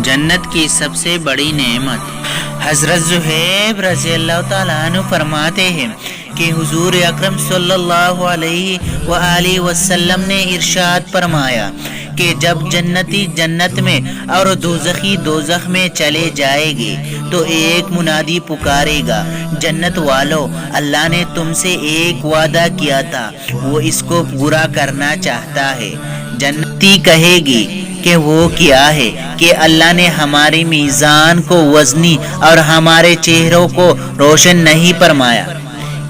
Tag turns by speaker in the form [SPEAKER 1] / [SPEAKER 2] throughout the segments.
[SPEAKER 1] جنت کی سب سے بڑی نعمت۔ حضرت زہیب رضی اللہ تعالیٰ عنہ فرماتے ہیں کہ حضور اکرم صلی اللہ علیہ وآلہ وسلم نے ارشاد فرمایا کہ جب جنتی جنت میں اور دوزخی دوزخ میں چلے جائے گے تو ایک منادی پکارے گا، جنت والو، اللہ نے تم سے ایک وعدہ کیا تھا، وہ اس کو پورا کرنا چاہتا ہے۔ جنتی کہے گی کہ وہ کیا ہے؟ کہ اللہ نے ہماری میزان کو وزنی اور ہمارے چہروں کو روشن نہیں فرمایا،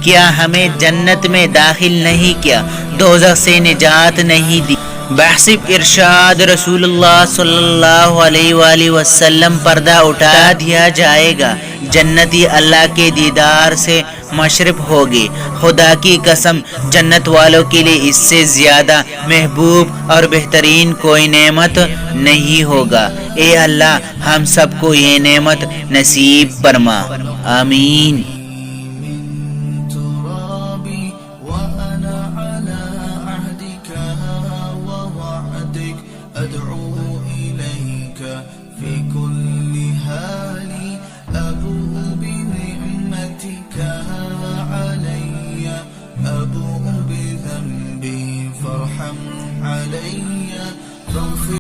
[SPEAKER 1] کیا ہمیں جنت میں داخل نہیں کیا، دوزخ سے نجات نہیں دی۔ بحسب ارشاد رسول اللہ صلی اللہ علیہ وآلہ وسلم پردہ اٹھا دیا جائے گا، جنتی اللہ کے دیدار سے مشرف ہوگی۔ خدا کی قسم، جنت والوں کے لیے اس سے زیادہ محبوب اور بہترین کوئی نعمت نہیں ہوگا۔ اے اللہ، ہم سب کو یہ نعمت نصیب فرما، آمین۔